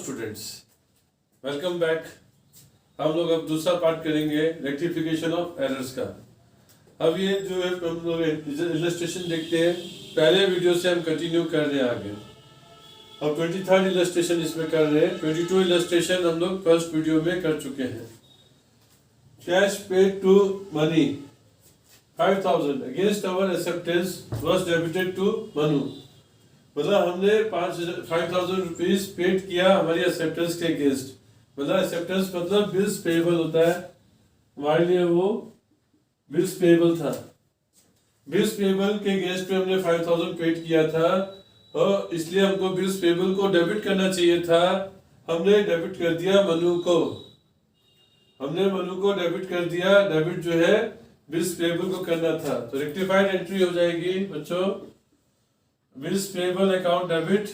Students, welcome back. हम लोग अब दूसरा पार्ट करेंगे रेक्टिफिकेशन ऑफ एरर्स का। अब ये जो है हम लोग इलस्ट्रेशन देखते हैं, पहले वीडियो से हम कंटिन्यू कर रहे हैं आगे। अब 23rd इलस्ट्रेशन इसमें कर रहे हैं। 22 इलस्ट्रेशन हम लोग फर्स्ट वीडियो में कर चुके हैं। Cash paid to Mani 5000 against our acceptance was debited to Manu. मतलब हमने 5000 रुपीज पेड किया हमारी एक्सेप्टेंस के अगेंस्ट। मतलब एक्सेप्टेंस मतलब बिल्स पेएबल होता है, हमारे लिए वो बिल्स पेएबल था। बिल्स पेएबल के अगेंस्ट पे हमने 5000 पेड किया था और इसलिए हमको बिल्स पेएबल को डेबिट करना चाहिए था। हमने डेबिट कर दिया मनु को। हमने मनु को डेबिट कर दिया। डेबिट जो है बिल्स पेएबल को करना था, तो रेक्टिफाइड एंट्री हो जाएगी बच्चों। Bills payable account debit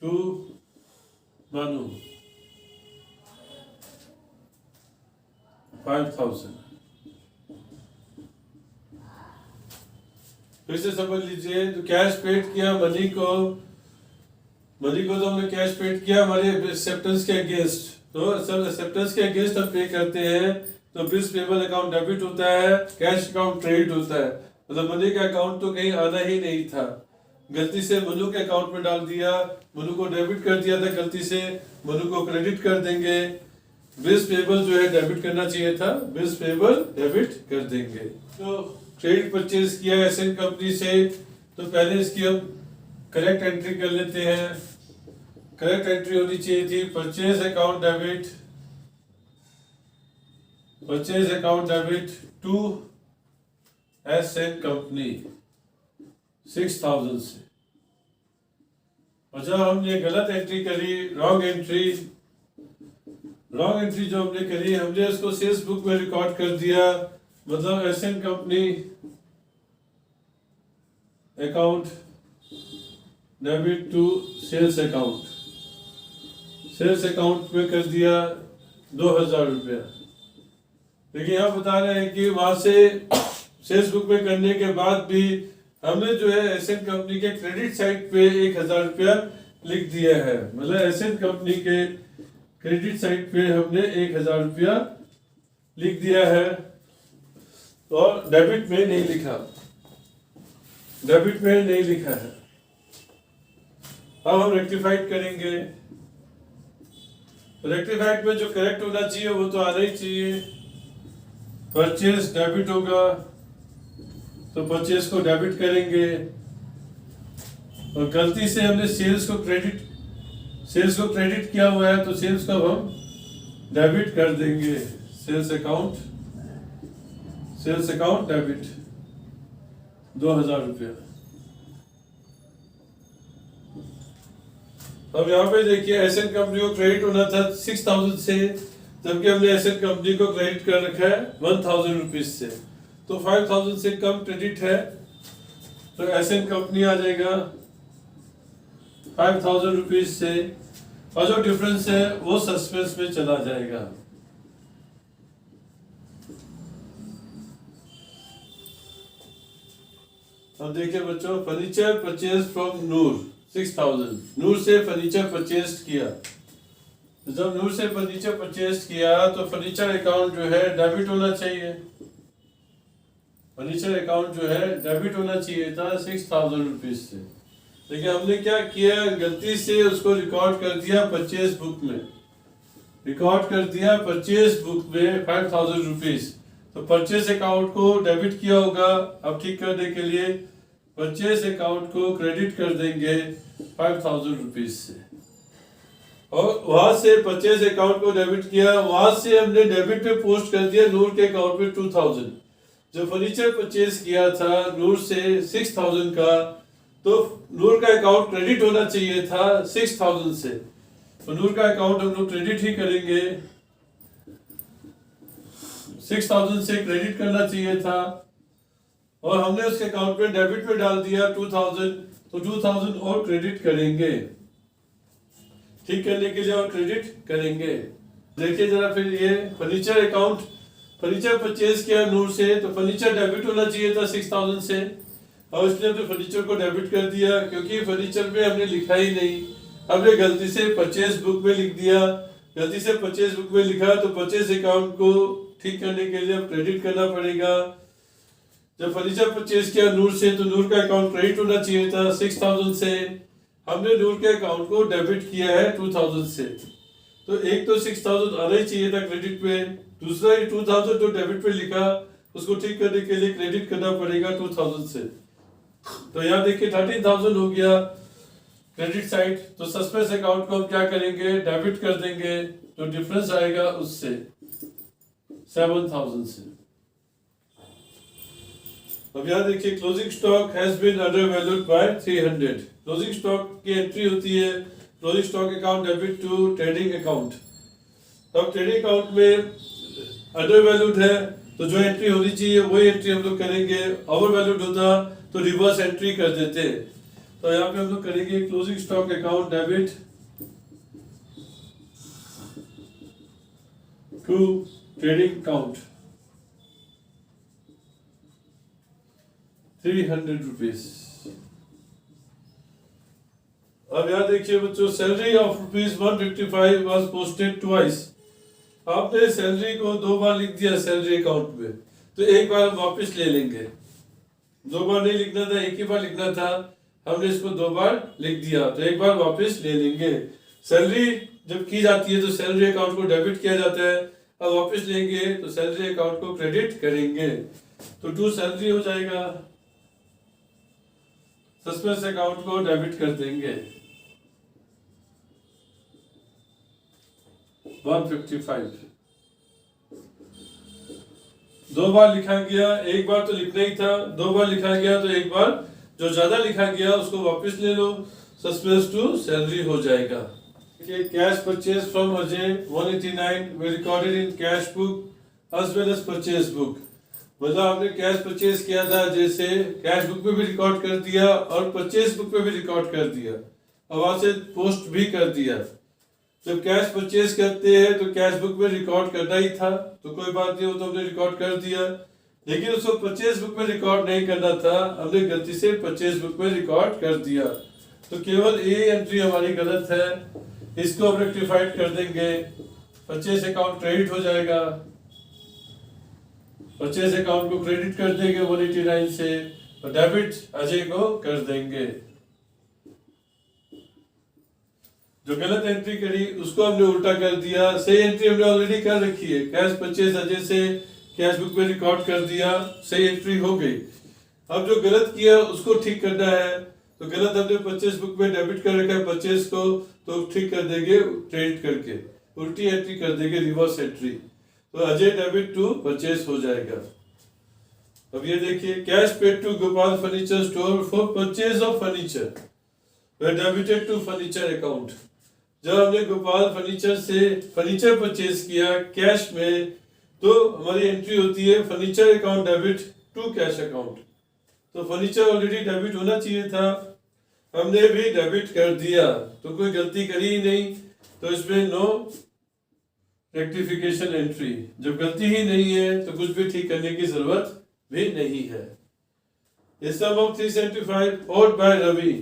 to Manu 5000। फिर से समझ लीजिए, तो कैश पेड किया मनी को तो हमने कैश पेड किया हमारे एक्सेप्टेंस के अगेंस्ट। तो सर एक्सेप्टेंस के अगेंस्ट हम पे करते हैं तो बिल्स पेएबल अकाउंट डेबिट होता है, कैश अकाउंट क्रेडिट होता है। मतलब मनी का अकाउंट तो कहीं आना ही नहीं था, गलती से मनु के अकाउंट में डाल दिया। मनु को डेबिट कर दिया था गलती से, मनु को क्रेडिट कर देंगे। बिल्स पेएबल जो है डेबिट करना चाहिए था, बिल्स पेएबल डेबिट कर देंगे। तो क्रेडिट परचेज किया एसएन कंपनी से, तो पहले इसकी हम करेक्ट एंट्री कर लेते हैं। करेक्ट एंट्री होनी चाहिए थी purchase account debit, purchase account debit to SN company 6000 से। और जब हमने गलत एंट्री करी, रॉन्ग एंट्री जो हमने करी, हमने उसको सेल्स बुक में रिकॉर्ड कर दिया। मतलब SN company account debit to sales account, sales account में कर दिया 2000 रुपया। लेकिन यहाँ बता रहे हैं कि वहां से सेल्स बुक में करने के बाद भी हमने जो है एसएन कंपनी के क्रेडिट साइड पे 1000 रुपया लिख दिया है। मतलब एसएन कंपनी के क्रेडिट साइड पे हमने 1000 रुपया लिख दिया है और डेबिट में नहीं लिखा, डेबिट में नहीं लिखा है। अब हम रेक्टिफाइड करेंगे। रेक्टिफाइड में जो करेक्ट होना चाहिए वो तो आना ही चाहिए। परचेज डेबिट होगा तो परचेज को डेबिट करेंगे, और गलती से हमने सेल्स को क्रेडिट किया हुआ है तो सेल्स को हम डेबिट कर देंगे। सेल्स अकाउंट डेबिट 2000 रुपया। अब यहाँ पे देखिए एसएन कंपनी को क्रेडिट होना था 6000 से, जबकि हमने एसएन कंपनी को क्रेडिट कर रखा है 1000 रुपीज से। तो 5000 से कम क्रेडिट है तो एसएन कंपनी आ जाएगा 5000 रुपीज से, और जो डिफरेंस है वो सस्पेंस में चला जाएगा। अब देखिए बच्चों, फर्नीचर परचेज फ्रॉम नूर 6000। नूर से फर्नीचर परचेज किया। जब नूर से फर्नीचर परचेज किया तो फर्नीचर अकाउंट जो है डेबिट होना चाहिए। फर्नीचर अकाउंट जो है डेबिट होना चाहिए था 6000 रुपीज से। लेकिन हमने क्या किया, गलती से उसको रिकॉर्ड कर दिया परचेज बुक में, रिकॉर्ड कर दिया परचेज बुक में 5000 रुपीज। तो परचेज अकाउंट को डेबिट किया होगा। अब ठीक करने के लिए परचेज अकाउंट को क्रेडिट कर देंगे 5000 रुपीज से, और वहां से परचेज अकाउंट को डेबिट किया। वहां से हमने डेबिट पे पोस्ट कर दिया नूर के अकाउंट में 2000। जो फर्नीचर परचेज किया था नूर से 6000 का, तो नूर का अकाउंट क्रेडिट होना चाहिए था 6000 से। तो नूर का अकाउंट हम लोग क्रेडिट ही करेंगे, 6000 से क्रेडिट करना चाहिए था, और हमने उसके अकाउंट में डेबिट में डाल दिया 2000। तो 2000 और क्रेडिट करेंगे, ठीक करने के लिए और क्रेडिट करेंगे। देखिए जरा फिर ये फर्नीचर अकाउंट, फर्नीचर परचेज किया नूर से तो फर्नीचर डेबिट होना चाहिए था 6000 से, और इसलिए हमने फर्नीचर को डेबिट कर दिया, क्योंकि फर्नीचर में हमने लिखा ही नहीं। हमने गलती से परचेज बुक में लिख दिया, गलती से परचेज बुक में लिखा तो परचेज अकाउंट को ठीक करने के लिए क्रेडिट करना पड़ेगा। जब फर्नीचर परचेज किया नूर से, तो नूर का अकाउंट क्रेडिट होना चाहिए था 6000 से, हमने नूर के अकाउंट को डेबिट किया है 2000 से। तो एक तो 6000 आना ही चाहिए था क्रेडिट पे, दूसरा ये 2000 जो डेबिट पे लिखा उसको ठीक करने के लिए क्रेडिट करना पड़ेगा 2000 से। तो यहाँ देखिए 13000 हो गया क्रेडिट साइड। तो सस्पेंस अकाउंट को हम क्या करेंगे, डेबिट कर देंगे, तो डिफरेंस आएगा उससे 7000 से। अब यहाँ देखिए closing stock has been undervalued by 300। Closing stock की एंट्री होती है closing stock account debit to trading account. अब ट्रेडिंग अकाउंट में अंडर वैल्यूड है तो जो एंट्री होनी चाहिए वही एंट्री हम लोग करेंगे। ओवर वैल्यूड होता तो रिवर्स एंट्री कर देते। तो यहाँ पे हम लोग करेंगे closing stock account debit to trading account 300 rupees. अब यहाँ देखिए बच्चों, salary of ₹155 was posted twice. आपने सैलरी को 2 बार लिख दिया सैलरी अकाउंट में, तो एक बार हम वापस ले लेंगे। 2 बार नहीं लिखना था, एक ही बार लिखना था, हमने इसको 2 बार लिख दिया, तो एक बार वापस ले लेंगे। सैलरी जब की जाती है तो सैलरी अकाउंट को डेबिट किया जाता है, अब वापस लेंगे तो सैलरी अकाउंट को क्रेडिट करेंगे, तो टू सैलरी हो जाएगा। सस्पेंस अकाउंट को डेबिट कर देंगे 155। 2 बार लिखा गया, एक बार तो लिखना ही था, 2 बार लिखा गया तो एक बार जो ज्यादा लिखा गया उसको वापस ले लो, सस्पेंस टू सैलरी हो जाएगा। Cash purchase from Ajay 189 we recorded in cash book as well as purchase book. मतलब आपने कैश परचेज किया था, जैसे कैश बुक में भी रिकॉर्ड कर दिया और परचेज बुक में भी रिकॉर्ड कर दिया और वहां से पोस्ट भी कर दिया। जब कैश परचेज करते हैं तो कैश बुक में रिकॉर्ड करना ही था, तो कोई बात नहीं, वो तो हमने रिकॉर्ड कर दिया। लेकिन उसको परचेज बुक में रिकॉर्ड नहीं करना था, हमने गलती से परचेज बुक में रिकॉर्ड कर दिया, तो केवल ये एंट्री हमारी गलत है, इसको हम रेक्टिफाइड कर देंगे। परचेज अकाउंट क्रेडिट हो जाएगा, परचेज अकाउंट को क्रेडिट कर देंगे 189 से और डेबिट अजय को कर देंगे। जो गलत एंट्री करी उसको हमने उल्टा कर दिया, सही एंट्री हमने ऑलरेडी कर रखी है, कैश परचेज अजय से कैश बुक में रिकॉर्ड कर दिया, सही एंट्री हो गई। अब जो गलत किया उसको ठीक करना है, तो गलत हमने परचेज बुक में डेबिट कर रखा है परचेज को, तो ठीक कर देंगे क्रेडिट करके, उल्टी एंट्री कर देंगे, रिवर्स एंट्री, तो अजय डेबिट टू परचेज हो जाएगा। अब ये देखिए, cash paid to Gopal furniture store for purchase of furniture debited to furniture account. जब हमने गोपाल फर्नीचर से फर्नीचर परचेज किया कैश में, तो हमारी एंट्री होती है furniture account debit to cash account. तो फर्नीचर ऑलरेडी डेबिट होना चाहिए था, हमने भी डेबिट कर दिया, तो कोई गलती करी ही नहीं, तो इसमें नो रेक्टिफिकेशन एंट्री। जब गलती ही नहीं है तो कुछ भी ठीक करने की जरूरत भी नहीं है। इस सम ऑफ 375 और बाय रवि।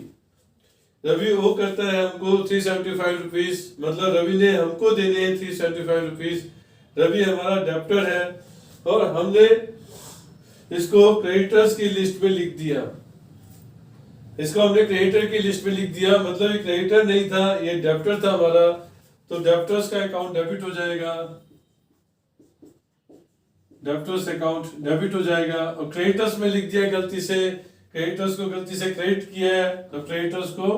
रवि वो करता है हमको 375 रुपीज, मतलब रवि ने हमको देने हैं 375 रुपीज। रवि हमारा डेप्टर है और हमने इसको क्रेडिटर्स की लिस्ट में लिख दिया, इसको हमने क्रेडिटर की लिस्ट में लिख दिया, मतलब ये क्रेडिटर नहीं था, ये डेप्टर था हमारा, तो डेप्टर्स का अकाउंट डेबिट हो जाएगा, डेप्टर्स अकाउंट डेबिट हो जाएगा। और क्रेडिटर्स में लिख दिया गलती से, क्रेडिटर्स को गलती से क्रेडिट किया है, तो क्रेडिटर्स को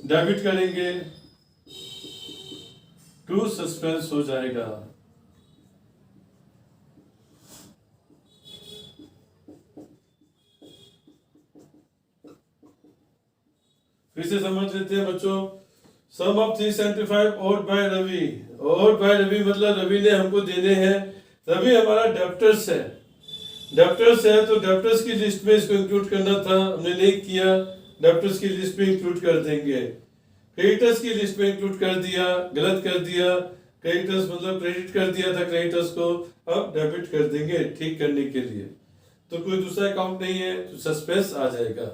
डेबिट करेंगे, टू सस्पेंस हो जाएगा। फिर से समझ लेते हैं बच्चों, सम ऑफ 375 और बाय रवि। और बाय रवि मतलब रवि ने हमको देने हैं, रवि हमारा डेप्टर्स है, डेप्टर्स है तो डेप्टर्स की लिस्ट में इसको इंक्लूड करना था, हमने नहीं किया, डेप्टर्स की लिस्ट में इंक्लूड कर देंगे। क्रेडिटर्स की लिस्ट में इंक्लूड कर दिया, गलत कर दिया, क्रेडिटर्स मतलब क्रेडिट कर दिया था क्रेडिटर्स को, अब डेबिट कर देंगे ठीक करने के लिए। तो कोई दूसरा अकाउंट नहीं है तो सस्पेंस आ जाएगा।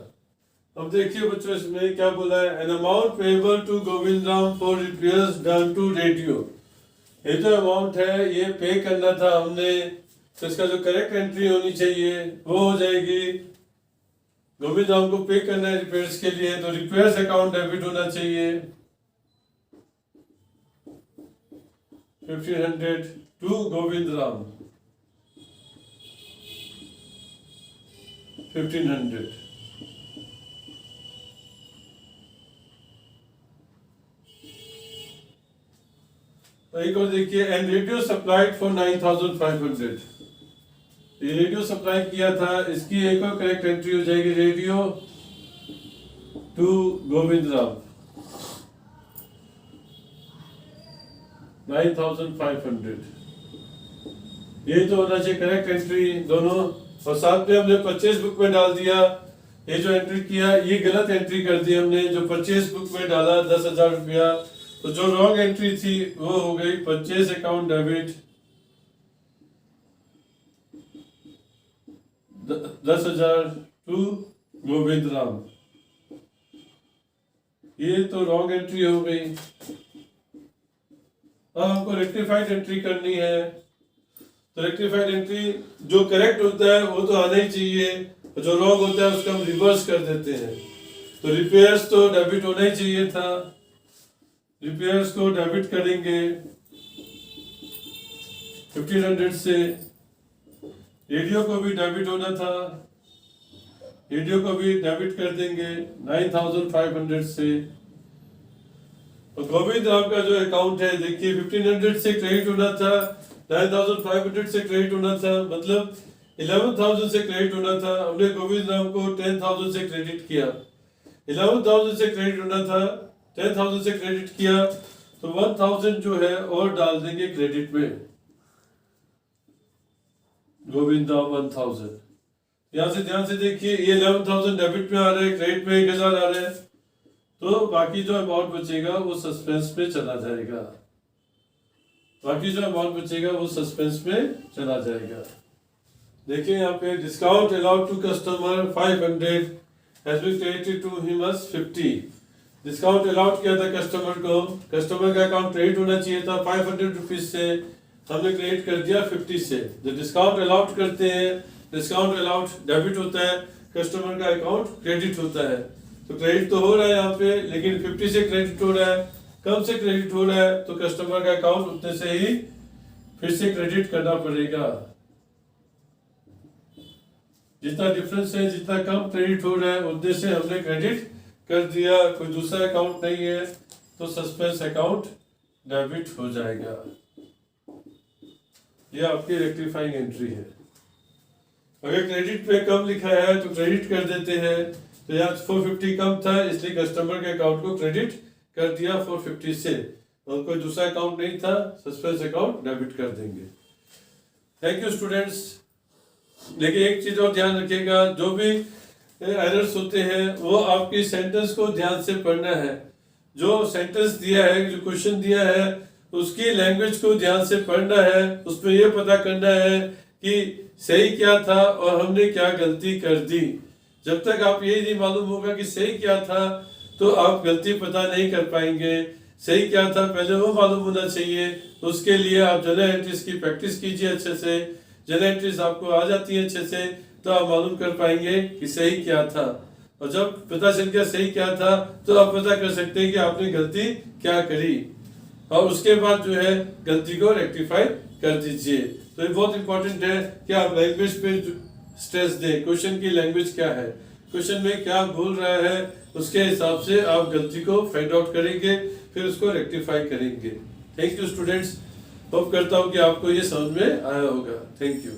अब देखिए बच्चों इसमें क्या बोला है, an amount payable to Govind Ram for repairs done to radio. ये जो अमाउंट है ये पे करना था हमने, तो इसका जो करेक्ट एंट्री होनी चाहिए वो हो जाएगी, गोविंद राम को पे करना है रिपेयर्स के लिए, तो रिपेयर्स अकाउंट डेबिट होना चाहिए 1500 टू गोविंद राम 1500। एक और देखिए, एंड रेडियो सप्लाइड फॉर 9500। ये रेडियो सप्लाई किया था, इसकी एक और करेक्ट एंट्री हो जाएगी, रेडियो टू गोविंद राम 9500। ये तो होना चाहिए करेक्ट एंट्री दोनों, और साथ में हमने परचेज बुक में डाल दिया। ये जो एंट्री किया ये गलत एंट्री कर दी हमने, जो परचेज बुक में डाला 10,000 रुपया, तो जो रॉन्ग एंट्री थी वो हो गई purchase account debit 10,000 to Govind Ram. ये तो रॉन्ग एंट्री हो गई। अब हमको रेक्टिफाइड एंट्री करनी है, तो रेक्टिफाइड एंट्री जो करेक्ट होता है वो तो आना ही चाहिए, जो रॉन्ग होता है उसको हम रिवर्स कर देते हैं। तो रिपेयर्स तो डेबिट होना ही चाहिए था, रिपेयर्स को डेबिट करेंगे 1500 से। रेडियो को भी डेबिट होना था, रेडियो को भी डेबिट कर देंगे 9500 से। और गोविंद राम का जो अकाउंट है देखिए 1500 से क्रेडिट होना था, 9500 से क्रेडिट होना था, मतलब 11,000 से क्रेडिट होना था। हमने गोविंद राम को 10,000 से क्रेडिट किया, 11,000 से क्रेडिट होना था, 10,000 से क्रेडिट किया, तो 1,000 जो है और डाल देंगे क्रेडिट में, गोविंद राम 1,000। यहाँ से ध्यान से देखिए, ये 11,000 डेबिट में आ रहे हैं, क्रेडिट में 1,000 आ रहे हैं, तो बाकी जो अमाउंट बचेगा वो सस्पेंस में चला जाएगा, बाकी जो अमाउंट बचेगा वो सस्पेंस में चला जाएगा। देखिए यहाँ पे discount allowed to customer 500 has been credited to him as 50। Discount allowed किया था कस्टमर को, कस्टमर का अकाउंट क्रेडिट होना चाहिए था 500 रुपीज से, हमने क्रेडिट कर दिया 50 से। जब डिस्काउंट अलाउड करते हैं, डिस्काउंट अलाउड डेबिट होता है, कस्टमर का अकाउंट क्रेडिट होता है, तो क्रेडिट तो हो रहा है यहाँ पे, लेकिन 50 से क्रेडिट हो रहा है, कम से क्रेडिट हो रहा है, तो कस्टमर का अकाउंट उतने से ही फिर से क्रेडिट करना पड़ेगा। जितना डिफरेंस है, जितना कम क्रेडिट हो रहा है उतने से हमने क्रेडिट कर दिया, कोई दूसरा अकाउंट नहीं है, तो सस्पेंस अकाउंट डेबिट हो जाएगा। ये आपकी रेक्टिफाइंग एंट्री है। अगर क्रेडिट पे कम लिखा है तो क्रेडिट कर देते हैं, तो यहाँ 450 कम था इसलिए कस्टमर के अकाउंट को क्रेडिट कर दिया 450 से, और कोई दूसरा अकाउंट नहीं था, सस्पेंस अकाउंट डेबिट कर देंगे। Thank you students. लेकिन एक चीज और ध्यान रखिएगा, जो भी एरर्स होते हैं वो आपकी सेंटेंस को ध्यान से पढ़ना है। जो सेंटेंस दिया है, जो क्वेश्चन दिया है, उसकी लैंग्वेज को ध्यान से पढ़ना है, उसमें यह पता करना है कि सही क्या था और हमने क्या गलती कर दी। जब तक आप ये नहीं मालूम होगा कि सही क्या था, तो आप गलती पता नहीं कर पाएंगे। सही क्या था पहले वो मालूम होना चाहिए, तो उसके लिए आप जनरल एंट्रीज की प्रैक्टिस कीजिए अच्छे से। जनरल एंट्रीज आपको आ जाती है अच्छे से, तो आप मालूम कर पाएंगे कि सही क्या था, और जब पता चल गया सही क्या था, तो आप पता कर सकते हैं कि आपने गलती क्या करी, और उसके बाद जो है गलती को रेक्टिफाई कर दीजिए। तो ये बहुत इंपॉर्टेंट है कि आप लैंग्वेज पे स्ट्रेस दें, क्वेश्चन की लैंग्वेज क्या है, क्वेश्चन में क्या बोल रहा है, उसके हिसाब से आप गलती को फाइंड आउट करेंगे, फिर उसको रेक्टिफाई करेंगे। थैंक यू स्टूडेंट्स, होप करता हूँ कि आपको ये समझ में आया होगा। Thank you.